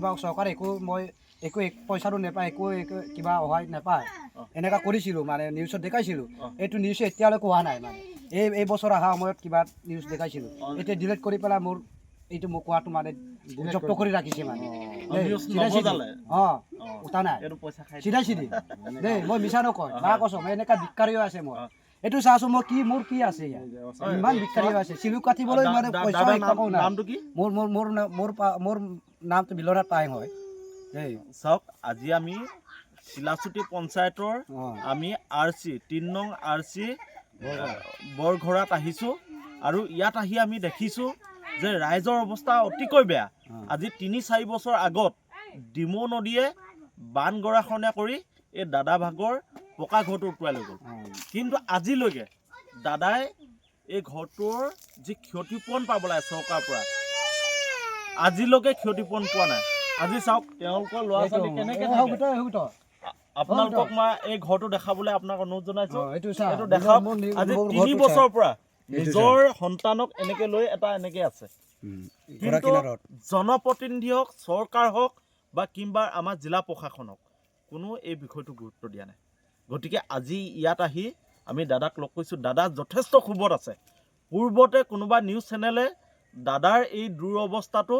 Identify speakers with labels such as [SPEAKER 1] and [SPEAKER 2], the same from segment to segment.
[SPEAKER 1] কিবা চৰকাৰে একো পইচাটো নাপায়, একো কিবা সহায় নাপায়, এনেকুৱা কৰিছিলোঁ মানে নিউজত দেখাইছিলোঁ। এইটো নিউজে এতিয়ালৈকে হোৱা নাই মানে এই বছৰ অহা সময়ত কিবা নিউজ দেখাইছিলোঁ, এতিয়া ডিলিট কৰি পেলাই এইটো মোক কোৱাটো মানে জব্দ কৰি ৰাখিছে মানে উঠা নাই চিধি দেই। মই মিছা নকয় বা কচম এনেকুৱা ভিক্ষাৰীও আছে। মই এইটো চাইছোঁ মোৰ কি আছে ইমান ভিক্ষাৰীও আছে। চিলুক কাটিবলৈ মানে পইচা মোৰ নামটো বিলনাথ পায়েং হয় দেই।
[SPEAKER 2] চাওক আজি আমি চিলাচুটি পঞ্চায়তৰ আমি RC 3 নং RC বৰঘৰাত আহিছোঁ আৰু ইয়াত আহি আমি দেখিছোঁ যে ৰাইজৰ অৱস্থা অতিকৈ বেয়া। আজি 3-4 বছৰ আগত ডিমৌ নদীয়ে বান গৰাখহনীয়া কৰি এই দাদা ভাগৰ পকা ঘৰটো উটুৱাই লৈ গ'ল, কিন্তু আজিলৈকে দাদাই এই ঘৰটোৰ যি ক্ষতিপূৰণ পাব লাগে চৰকাৰৰ পৰা আজিলৈকে ক্ষতিপূৰণ পোৱা নাই। আজি চাওক তেওঁলোকৰ ল'ৰা ছোৱালী কেনেকৈ আপোনালোকক মই এই ঘৰটো দেখাবলৈ আপোনাক অনুৰোধ জনাইছোঁ। এইটো দেখাওক। আজি 3 বছৰৰ পৰা নিজৰ সন্তানক এনেকৈ লৈ এনেকৈ আছে, কিন্তু জনপ্ৰতিনিধি হওক চৰকাৰ হওক বা কিংবা আমাৰ জিলা প্ৰশাসন হওক কোনো এই বিষয়টো গুৰুত্ব দিয়া নাই। গতিকে আজি ইয়াত আহি আমি দাদাক লগ কৰিছোঁ। দাদা যথেষ্ট ক্ষোভত আছে। পূৰ্বতে কোনোবা নিউজ চেনেলে দাদাৰ এই দুৰৱস্থাটো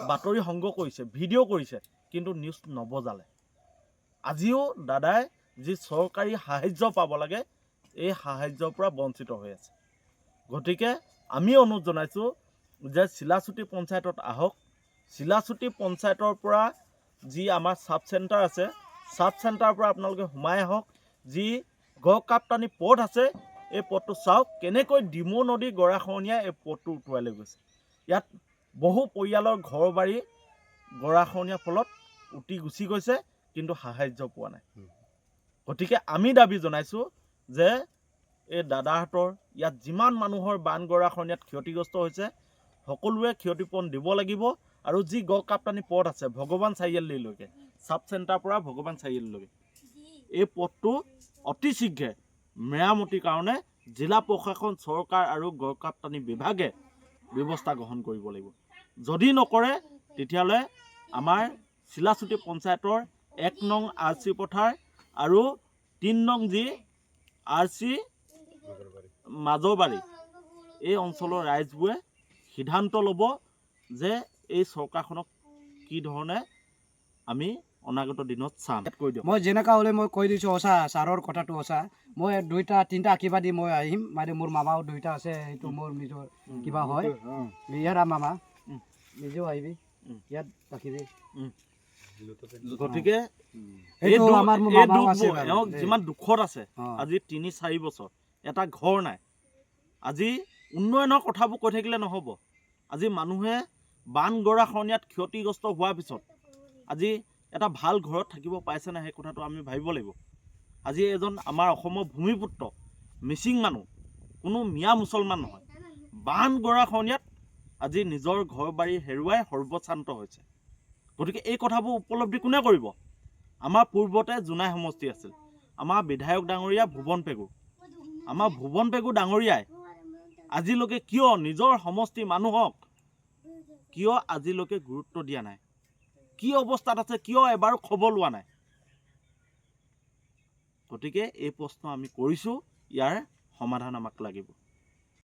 [SPEAKER 2] বাতৰি সংগ্ৰহ কৰিছে, ভিডিঅ' কৰিছে, কিন্তু নিউজ নবজালে। আজিও দাদাই যি চৰকাৰী সাহায্য পাব লাগে এই সাহায্যৰ পৰা বঞ্চিত হৈ আছে। গতিকে আমি অনুৰোধ জনাইছোঁ যে চিলাচুটি পঞ্চায়তত আহক। চিলাচুটি পঞ্চায়তৰ পৰা যি আমাৰ চাব চেণ্টাৰ আছে, চাব চেণ্টাৰৰ পৰা আপোনালোকে সোমাই আহক। যি গড়কাপ্তানি পথ আছে এই পথটো চাওক কেনেকৈ ডিমৌ নদী গৰাখহনীয়াই এই পথটো উটুৱাই লৈ গৈছে। ইয়াত বহু পৰিয়ালৰ ঘৰ বাৰী গৰাখহনীয়াৰ ফলত উটি গুচি গৈছে, কিন্তু সাহায্য পোৱা নাই। গতিকে আমি দাবী জনাইছোঁ যে এই দাদাহঁতৰ ইয়াত যিমান মানুহৰ বান গৰাখহনীয়াত ক্ষতিগ্ৰস্ত হৈছে সকলোৱে ক্ষতিপূৰণ দিব লাগিব। আৰু যি গড়কাপ্তানি পথ আছে ভগৱান চাৰিআলিলৈকে, চাব চেণ্টাৰৰ পৰা ভগৱান চাৰিআলিলৈকে, এই পথটো অতি শীঘ্ৰে মেৰামতিৰ কাৰণে জিলা প্ৰশাসন চৰকাৰ আৰু গড়কাপ্তানি বিভাগে ব্যৱস্থা গ্ৰহণ কৰিব লাগিব। যদি নকৰে তেতিয়াহ'লে আমাৰ চিলাচুটি পঞ্চায়তৰ 1 নং RC পথাৰ আৰু 3 নং যি RC মাজৰবাৰী এই অঞ্চলৰ ৰাইজবোৰে সিদ্ধান্ত ল'ব যে এই চৰকাৰখনক কি ধৰণে আমি অনাগত দিনত চাম। কৈ দিয়ক।
[SPEAKER 1] মই যেনেকুৱা হ'লে মই কৈ দিছোঁ সঁচা, ছাৰৰ কথাটো সঁচা। মই 2-3টা আশীৰ্বাদ দি মই আহিম মানে মোৰ মামাও 2টা আছে, সেইটো মোৰ নিজৰ কিবা হয় ইয়াৰ মামা নিজেও আহিবি ইয়াত ৰাখিবি।
[SPEAKER 2] গতিকে যিমান দুখত আছে আজি 3-4 বছৰ এটা ঘৰ নাই। আজি উন্নয়নৰ কথাবোৰ কৈ থাকিলে নহ'ব। আজি মানুহে বান গৰাখহনীয়াত ক্ষতিগ্ৰস্ত হোৱাৰ পিছত আজি এটা ভাল ঘৰত থাকিব পাইছে নাই সেই কথাটো আমি ভাবিব লাগিব। আজি এজন আমাৰ অসমৰ ভূমিপুত্ৰ মিচিং মানুহ, কোনো মিয়া মুছলমান নহয়, বান গৰাখহনীয়াত আজি নিজৰ ঘৰ বাৰী হেৰুৱাই সৰ্বশ্ৰান্ত হৈছে। গতিকে এই কথাবোৰ উপলব্ধি কোনে কৰিব? আমাৰ পূৰ্বতে জোনাই সমষ্টি আছিল, আমাৰ বিধায়ক ডাঙৰীয়া ভুৱন পেগু। আমাৰ ভুৱন পেগু ডাঙৰীয়াই আজিলৈকে কিয় নিজৰ সমষ্টি মানুহক কিয় আজিলৈকে গুৰুত্ব দিয়া নাই? কি অৱস্থাত আছে কিয় এবাৰো খবৰ লোৱা নাই? গতিকে এই প্ৰশ্ন আমি কৰিছোঁ, ইয়াৰ সমাধান আমাক লাগিব।